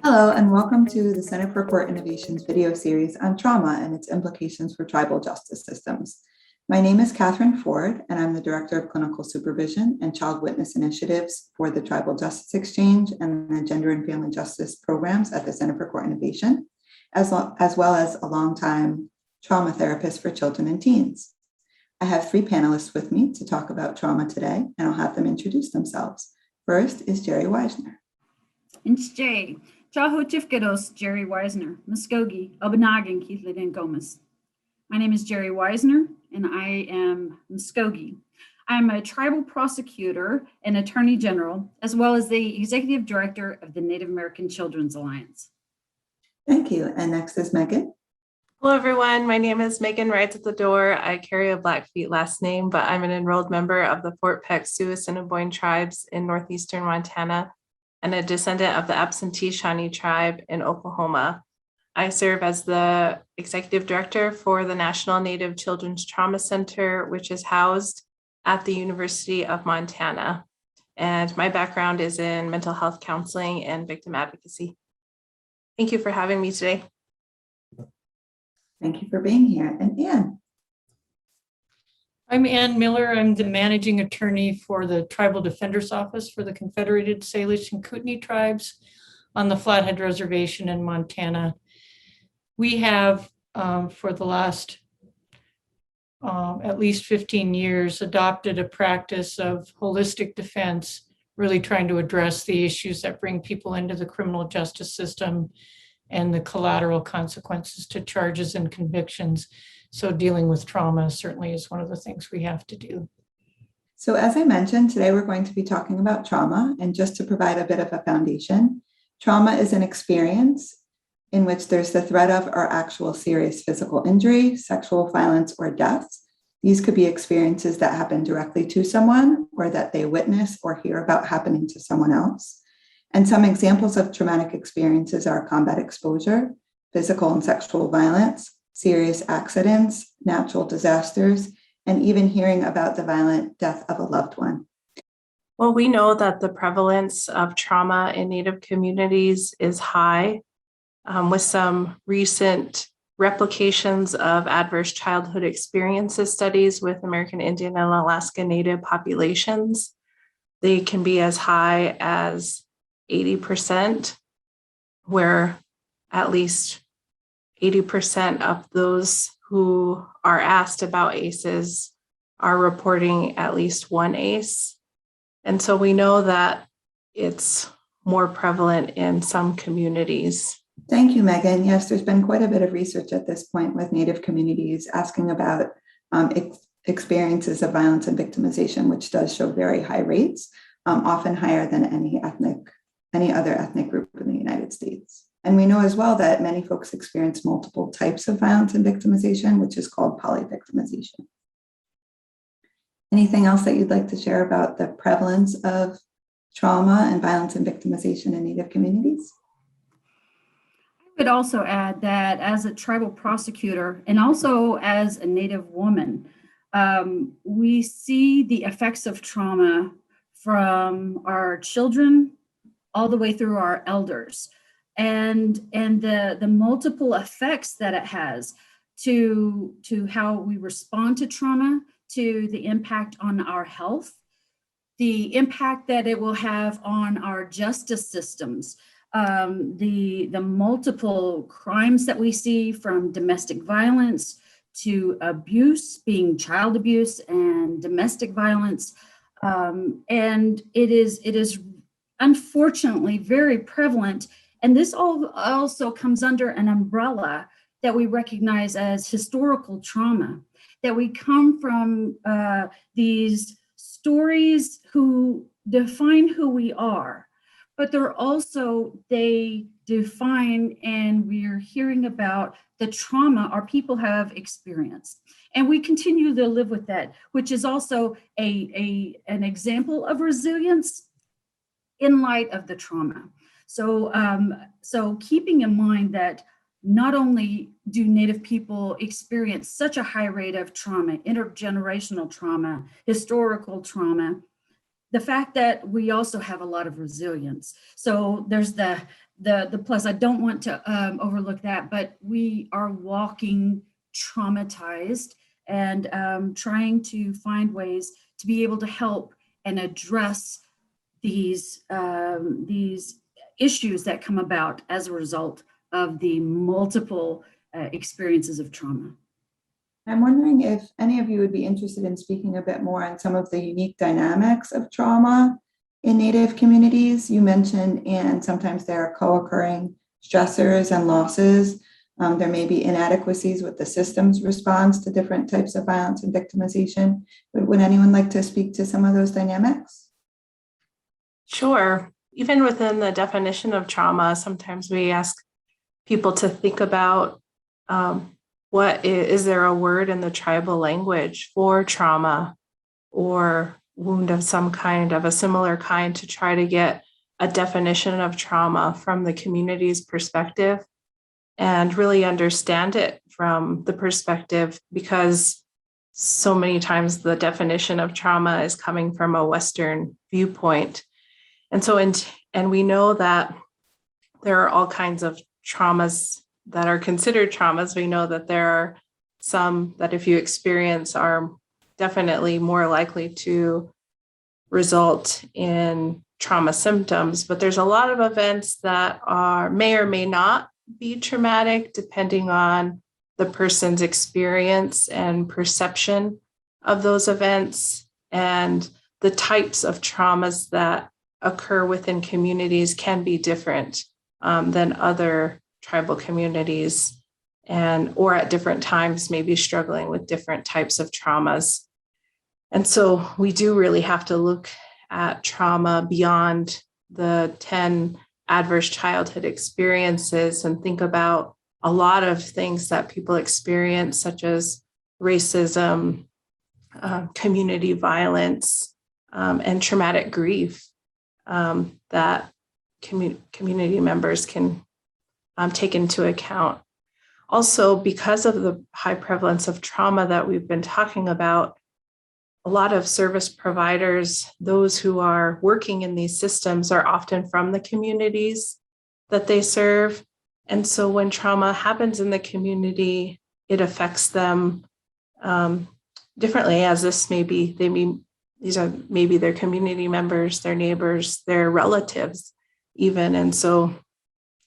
Hello, and welcome to the Center for Court Innovation's video series on trauma and its implications for tribal justice systems. My name is Catherine Ford, and I'm the Director of Clinical Supervision and Child Witness Initiatives for the Tribal Justice Exchange and the Gender and Family Justice programs at the Center for Court Innovation, as well as a longtime trauma therapist for children and teens. I have three panelists with me to talk about trauma today, and I'll have them introduce themselves. First is Jerry Weisner. It's Jay. Chaho Chifkados, Jerry Weisner, Muskogee, Obanagan, Keithley Gomez. My name is Jerry Weisner, and I am Muskogee. I'm a tribal prosecutor and attorney general, as well as the executive director of the Native American Children's Alliance. Thank you. And next is Megan. Hello, everyone. My name is Megan Rides at the Door. I carry a Blackfeet last name, but I'm an enrolled member of the Fort Peck Sioux Assiniboine tribes in northeastern Montana and a descendant of the absentee Shawnee tribe in Oklahoma. I serve as the executive director for the National Native Children's Trauma Center, which is housed at the University of Montana. And my background is in mental health counseling and victim advocacy. Thank you for having me today. Thank you for being here. And Ann. I'm Ann Miller. I'm the managing attorney for the Tribal Defender's Office for the Confederated Salish and Kootenai tribes on the Flathead Reservation in Montana. We have, for the last at least 15 years, adopted a practice of holistic defense, really trying to address the issues that bring people into the criminal justice system and the collateral consequences to charges and convictions. So dealing with trauma certainly is one of the things we have to do. So as I mentioned, today we're going to be talking about trauma. And just to provide a bit of a foundation, trauma is an experience in which there's the threat of or actual serious physical injury, sexual violence, or death. These could be experiences that happen directly to someone or that they witness or hear about happening to someone else. And some examples of traumatic experiences are combat exposure, physical and sexual violence, serious accidents, natural disasters, and even hearing about the violent death of a loved one. Well, we know that the prevalence of trauma in Native communities is high, with some recent replications of adverse childhood experiences studies with American Indian and Alaska Native populations. They can be as high as 80%, where at least 80% of those who are asked about ACEs are reporting at least one ACE. And so we know that it's more prevalent in some communities. Thank you, Megan. Yes, there's been quite a bit of research at this point with Native communities asking about experiences of violence and victimization, which does show very high rates, often higher than any other ethnic group in the United States. And we know as well that many folks experience multiple types of violence and victimization, which is called polyvictimization. Anything else that you'd like to share about the prevalence of trauma and violence and victimization in Native communities? I would also add that as a tribal prosecutor and also as a Native woman, we see the effects of trauma from our children all the way through our elders, and the multiple effects that it has to how we respond to trauma, to the impact on our health, the impact that it will have on our justice systems, the multiple crimes that we see, from domestic violence to abuse, being child abuse and domestic violence, and it is unfortunately very prevalent. And this also comes under an umbrella that we recognize as historical trauma, that we come from these stories who define who we are, but they define, and we're hearing about the trauma our people have experienced. And we continue to live with that, which is also an example of resilience in light of the trauma. So keeping in mind that not only do Native people experience such a high rate of trauma, intergenerational trauma, historical trauma, the fact that we also have a lot of resilience. So there's the plus. I don't want to overlook that, but we are walking traumatized and trying to find ways to be able to help and address these issues that come about as a result of the multiple experiences of trauma. I'm wondering if any of you would be interested in speaking a bit more on some of the unique dynamics of trauma in Native communities. You mentioned, and sometimes there are co-occurring stressors and losses. There may be inadequacies with the system's response to different types of violence and victimization. Would anyone like to speak to some of those dynamics? Sure. Even within the definition of trauma, sometimes we ask people to think about what is there a word in the tribal language for trauma or wound of some kind, of a similar kind, to try to get a definition of trauma from the community's perspective and really understand it from the perspective, because so many times the definition of trauma is coming from a Western viewpoint. And so, and we know that there are all kinds of traumas that are considered traumas. We know that there are some that if you experience are definitely more likely to result in trauma symptoms, but there's a lot of events that may or may not be traumatic depending on the person's experience and perception of those events, and the types of traumas that occur within communities can be different than other tribal communities, and or at different times maybe struggling with different types of traumas. And so we do really have to look at trauma beyond the 10 adverse childhood experiences and think about a lot of things that people experience, such as racism, community violence, and traumatic grief that community members can take into account. Also, because of the high prevalence of trauma that we've been talking about, a lot of service providers, those who are working in these systems, are often from the communities that they serve. And so when trauma happens in the community, it affects them differently, as this may be, these are maybe their community members, their neighbors, their relatives even. And so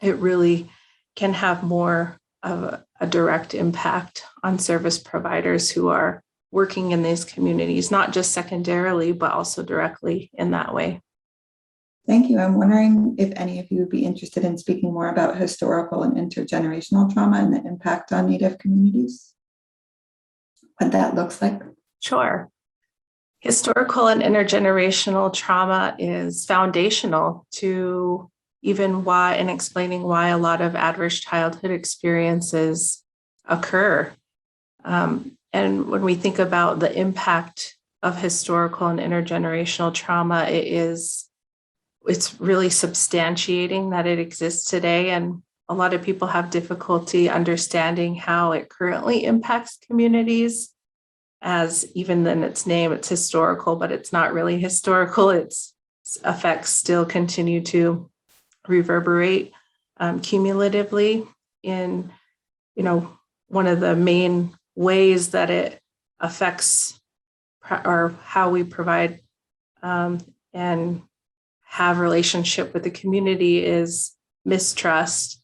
it really can have more of a direct impact on service providers who are working in these communities, not just secondarily, but also directly in that way. Thank you. I'm wondering if any of you would be interested in speaking more about historical and intergenerational trauma and the impact on Native communities, what that looks like. Sure. Historical and intergenerational trauma is foundational to even why and explaining why a lot of adverse childhood experiences occur. And when we think about the impact of historical and intergenerational trauma, it's really substantiating that it exists today. And a lot of people have difficulty understanding how it currently impacts communities, as even in its name, it's historical, but it's not really historical. Its effects still continue to reverberate cumulatively in, one of the main ways that it affects or how we provide and have relationship with the community is mistrust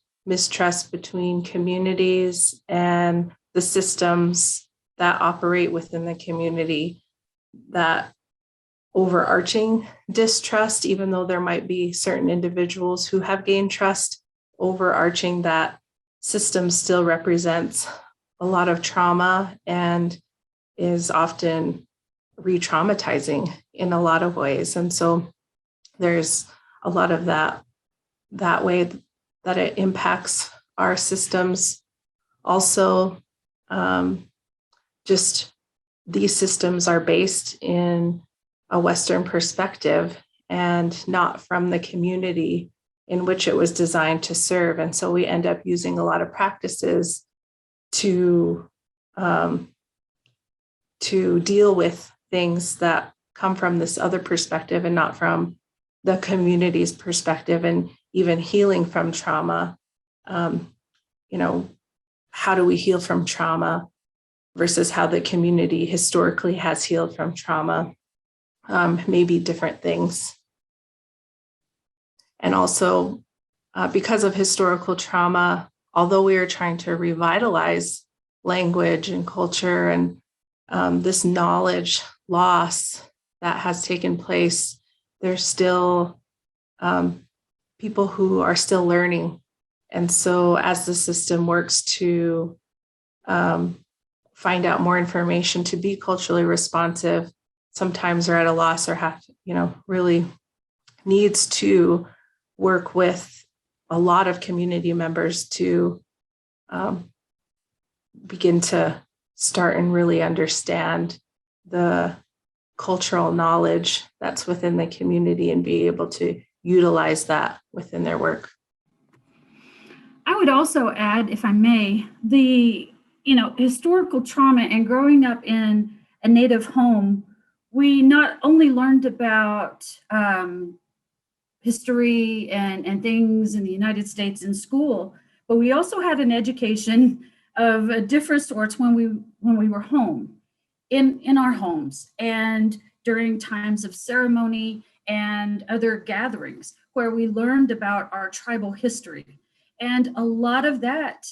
between communities and the systems that operate within the community. That overarching distrust, even though there might be certain individuals who have gained trust, overarching that system still represents a lot of trauma and is often re-traumatizing in a lot of ways. And so there's a lot of that way that it impacts our systems. Also, just these systems are based in a Western perspective and not from the community in which it was designed to serve. And so we end up using a lot of practices to deal with things that come from this other perspective and not from the community's perspective, and even healing from trauma. How do we heal from trauma versus how the community historically has healed from trauma? Maybe different things. And also, because of historical trauma, although we are trying to revitalize language and culture and this knowledge loss that has taken place, there's still people who are still learning. And so as the system works to find out more information to be culturally responsive, sometimes are at a loss or have, really needs to work with a lot of community members to begin to start and really understand the cultural knowledge that's within the community and be able to utilize that within their work. I would also add, if I may, the historical trauma and growing up in a Native home, we not only learned about history and things in the United States in school, but we also had an education of different sorts when we were home, in our homes, and during times of ceremony and other gatherings where we learned about our tribal history. And a lot of that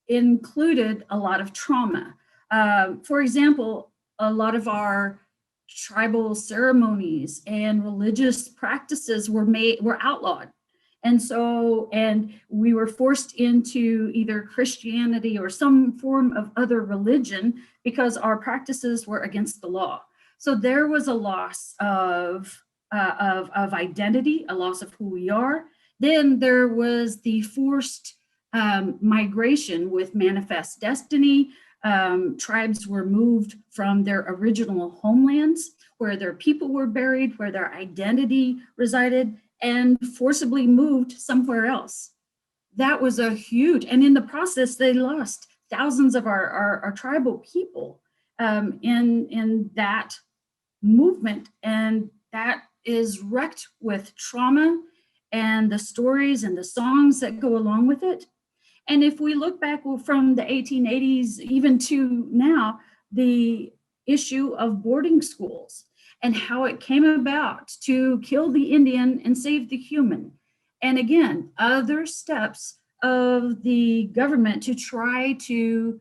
included a lot of trauma. For example, a lot of our tribal ceremonies and religious practices were outlawed. And we were forced into either Christianity or some form of other religion because our practices were against the law. So there was a loss of identity, a loss of who we are. Then there was the forced migration with manifest destiny. Tribes were moved from their original homelands where their people were buried, where their identity resided, and forcibly moved somewhere else. That was a huge, and in the process, they lost thousands of our tribal people in that movement. And that is wrecked with trauma and the stories and the songs that go along with it. And if we look back from the 1880s, even to now, the issue of boarding schools and how it came about to kill the Indian and save the human. And again, other steps of the government to try to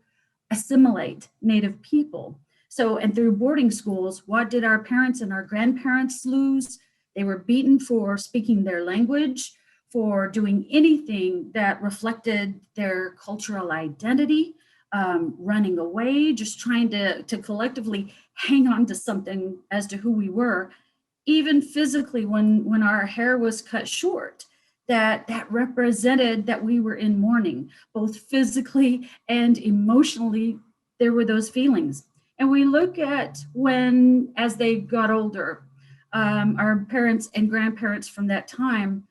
assimilate Native people. So, and through boarding schools, what did our parents and our grandparents lose? They were beaten for speaking their language, for doing anything that reflected their cultural identity, running away, just trying to collectively hang on to something as to who we were. Even physically, when our hair was cut short, that represented that we were in mourning, both physically and emotionally. There were those feelings. And we look at when, as they got older, our parents and grandparents from that time,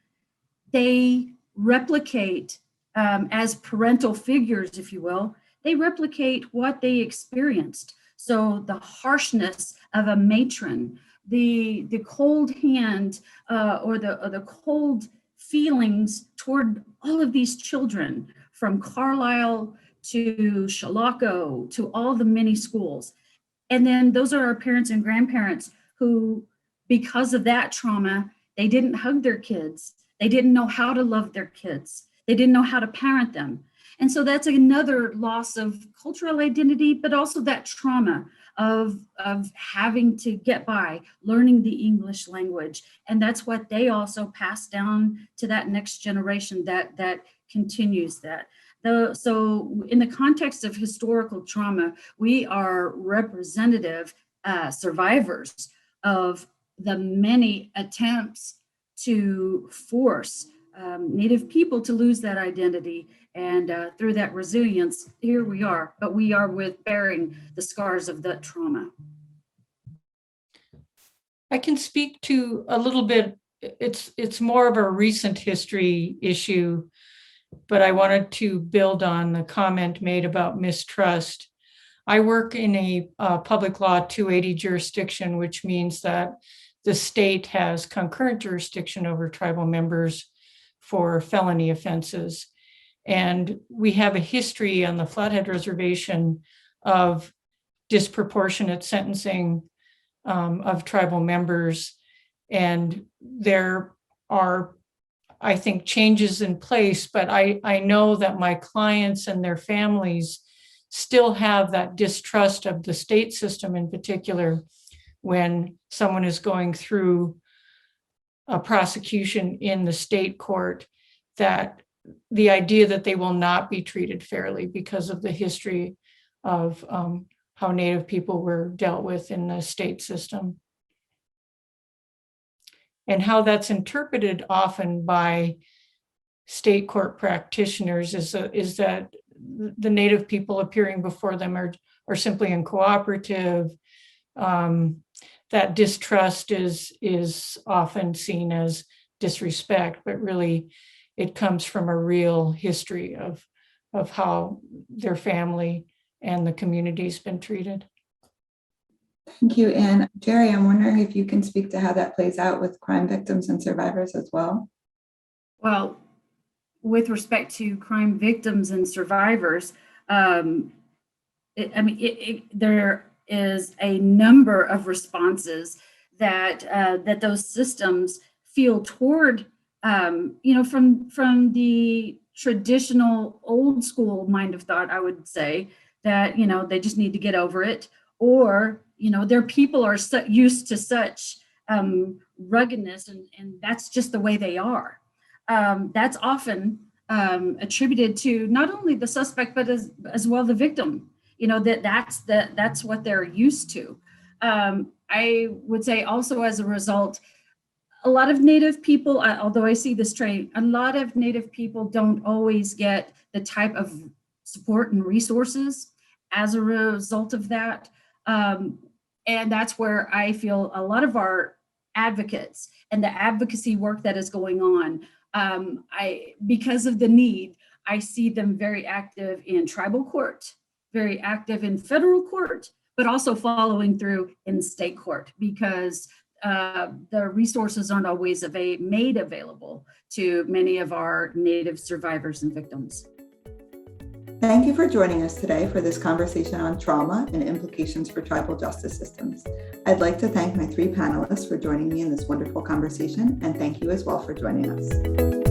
they replicate as parental figures, if you will, they replicate what they experienced. So the harshness of a matron, the cold hand or the cold feelings toward all of these children, from Carlisle to Chilocco to all the many schools. And then those are our parents and grandparents who, because of that trauma, they didn't hug their kids. They didn't know how to love their kids. They didn't know how to parent them. And so that's another loss of cultural identity, but also that trauma of having to get by, learning the English language. And that's what they also pass down to that next generation that continues that. So in the context of historical trauma, we are representative survivors of the many attempts to force Native people to lose that identity. And through that resilience, here we are, but we are bearing the scars of that trauma. I can speak to a little bit it's more of a recent history issue, but I wanted to build on the comment made about mistrust. I work in a public law 280 jurisdiction, which means that the state has concurrent jurisdiction over tribal members for felony offenses. And we have a history on the Flathead Reservation of disproportionate sentencing of tribal members. And there are, I think, changes in place, but I know that my clients and their families still have that distrust of the state system in particular when someone is going through a prosecution in the state court, that the idea that they will not be treated fairly because of the history of how Native people were dealt with in the state system. And how that's interpreted often by state court practitioners is that the Native people appearing before them are simply uncooperative. That distrust is often seen as disrespect, but really it comes from a real history of how their family and the community's been treated. Thank you. And Jerry, I'm wondering if you can speak to how that plays out with crime victims and survivors as well. Well, with respect to crime victims and survivors, there is a number of responses that those systems feel toward, from the traditional old school mind of thought, I would say that, they just need to get over it, or, their people are used to such ruggedness, and that's just the way they are. That's often attributed to not only the suspect, but as well the victim. That's what they're used to. I would say also as a result, a lot of Native people, although I see this trend, a lot of Native people don't always get the type of support and resources as a result of that. And that's where I feel a lot of our advocates and the advocacy work that is going on, because of the need, I see them very active in tribal court, very active in federal court, but also following through in state court, because the resources aren't always made available to many of our Native survivors and victims. Thank you for joining us today for this conversation on trauma and implications for tribal justice systems. I'd like to thank my three panelists for joining me in this wonderful conversation, and thank you as well for joining us.